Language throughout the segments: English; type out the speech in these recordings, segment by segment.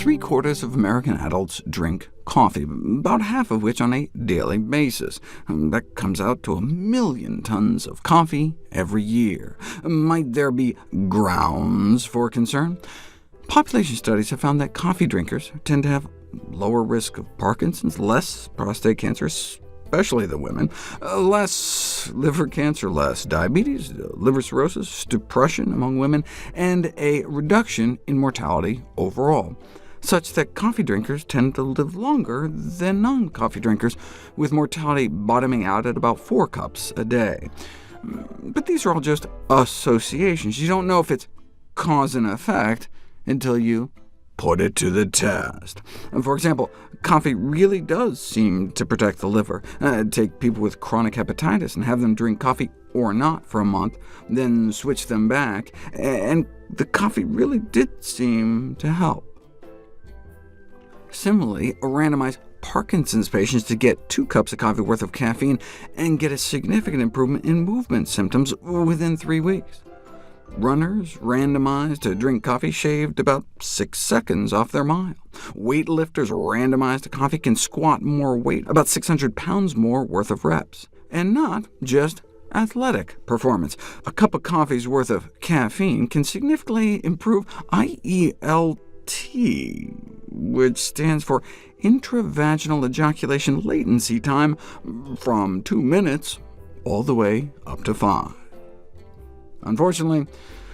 3/4 of American adults drink coffee, about half of which on a daily basis. That comes out to 1 million tons of coffee every year. Might there be grounds for concern? Population studies have found that coffee drinkers tend to have lower risk of Parkinson's, less prostate cancer, especially the women, less liver cancer, less diabetes, liver cirrhosis, depression among women, and a reduction in mortality overall, such that coffee drinkers tend to live longer than non-coffee drinkers, with mortality bottoming out at about 4 cups a day. But these are all just associations. You don't know if it's cause and effect until you put it to the test. For example, coffee really does seem to protect the liver. Take people with chronic hepatitis and have them drink coffee or not for a month, then switch them back, and the coffee really did seem to help. Similarly, randomized Parkinson's patients to get 2 cups of coffee worth of caffeine and get a significant improvement in movement symptoms within 3 weeks. Runners randomized to drink coffee shaved about 6 seconds off their mile. Weightlifters randomized to coffee can squat more weight, about 600 pounds more worth of reps. And not just athletic performance. A cup of coffee's worth of caffeine can significantly improve IELT, which stands for intravaginal ejaculation latency time, from 2 minutes all the way up to 5. Unfortunately,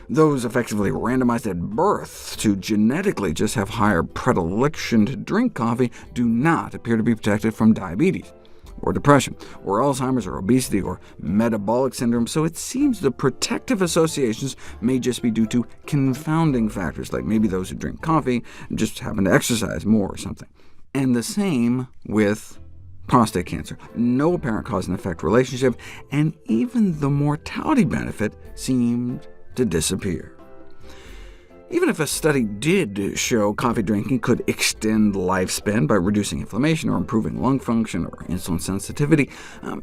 those effectively randomized at birth to genetically just have higher predilection to drink coffee do not appear to be protected from diabetes, or depression, or Alzheimer's, or obesity, or metabolic syndrome, so it seems the protective associations may just be due to confounding factors, like maybe those who drink coffee just happen to exercise more or something. And the same with prostate cancer. No apparent cause and effect relationship, and even the mortality benefit seemed to disappear. Even if a study did show coffee drinking could extend lifespan by reducing inflammation or improving lung function or insulin sensitivity,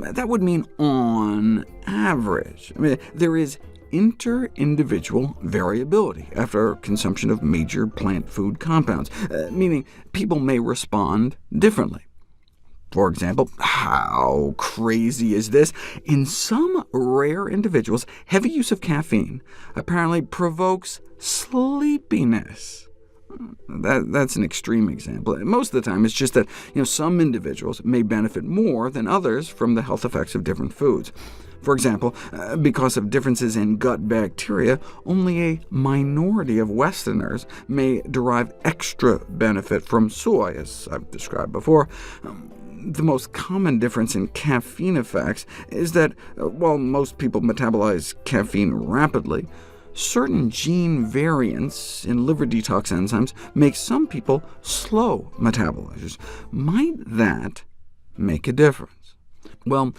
that would mean on average. There is inter-individual variability after consumption of major plant food compounds, meaning people may respond differently. For example, how crazy is this? In some rare individuals, heavy use of caffeine apparently provokes sleepiness. That's an extreme example. Most of the time, it's just that some individuals may benefit more than others from the health effects of different foods. For example, because of differences in gut bacteria, only a minority of Westerners may derive extra benefit from soy, as I've described before. The most common difference in caffeine effects is that, while most people metabolize caffeine rapidly, certain gene variants in liver detox enzymes make some people slow metabolizers. Might that make a difference? Well,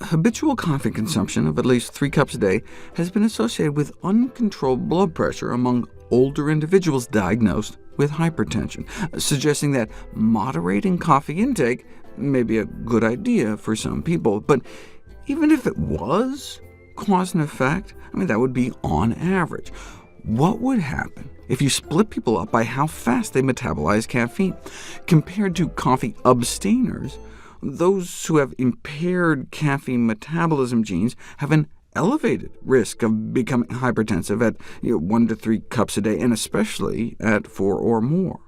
habitual coffee consumption of at least 3 cups a day has been associated with uncontrolled blood pressure among older individuals diagnosed with hypertension, suggesting that moderating coffee intake may be a good idea for some people. But even if it was cause and effect, that would be on average. What would happen if you split people up by how fast they metabolize caffeine? Compared to coffee abstainers, those who have impaired caffeine metabolism genes have an elevated risk of becoming hypertensive at 1 to 3 cups a day, and especially at 4 or more.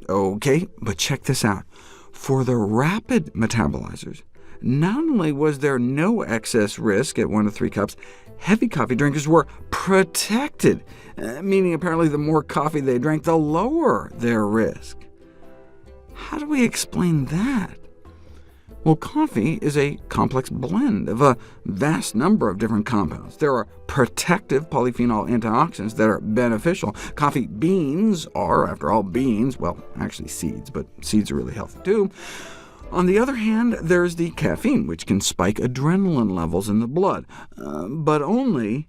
OK, but check this out. For the rapid metabolizers, not only was there no excess risk at 1 to 3 cups, heavy coffee drinkers were protected, meaning apparently the more coffee they drank, the lower their risk. How do we explain that? Well, coffee is a complex blend of a vast number of different compounds. There are protective polyphenol antioxidants that are beneficial. Coffee beans are, after all, beans, well, actually seeds, but seeds are really healthy too. On the other hand, there's the caffeine, which can spike adrenaline levels in the blood, but only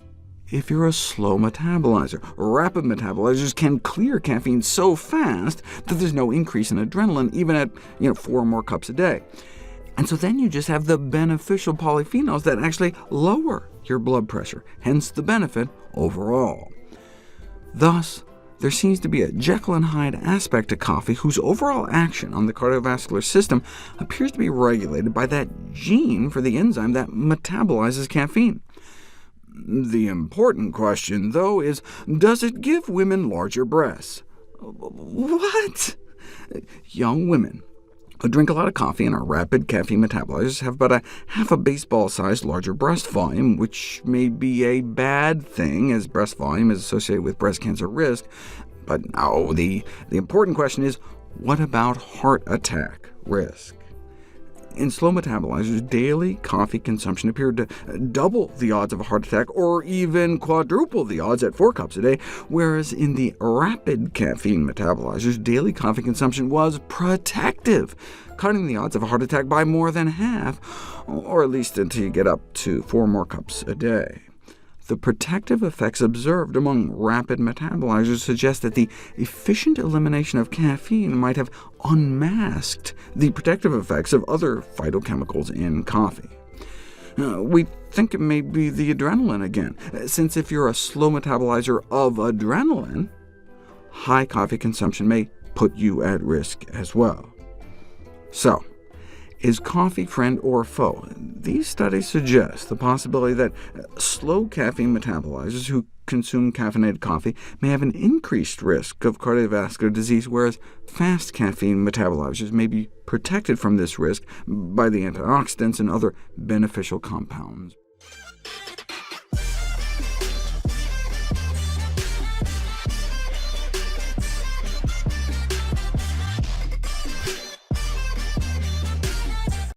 if you're a slow metabolizer. Rapid metabolizers can clear caffeine so fast that there's no increase in adrenaline, even at 4 or more cups a day. And so then you just have the beneficial polyphenols that actually lower your blood pressure, hence the benefit overall. Thus, there seems to be a Jekyll and Hyde aspect to coffee whose overall action on the cardiovascular system appears to be regulated by that gene for the enzyme that metabolizes caffeine. The important question, though, is, does it give women larger breasts? What? Young women who drink a lot of coffee and are rapid caffeine metabolizers have about half a baseball-sized larger breast volume, which may be a bad thing, as breast volume is associated with breast cancer risk. But no, the important question is, what about heart attack risk? In slow metabolizers, daily coffee consumption appeared to double the odds of a heart attack, or even quadruple the odds at 4 cups a day, whereas in the rapid caffeine metabolizers, daily coffee consumption was protective, cutting the odds of a heart attack by more than half, or at least until you get up to 4 more cups a day. The protective effects observed among rapid metabolizers suggest that the efficient elimination of caffeine might have unmasked the protective effects of other phytochemicals in coffee. We think it may be the adrenaline again, since if you're a slow metabolizer of adrenaline, high coffee consumption may put you at risk as well. So, is coffee friend or foe? These studies suggest the possibility that slow caffeine metabolizers who consume caffeinated coffee may have an increased risk of cardiovascular disease, whereas fast caffeine metabolizers may be protected from this risk by the antioxidants and other beneficial compounds.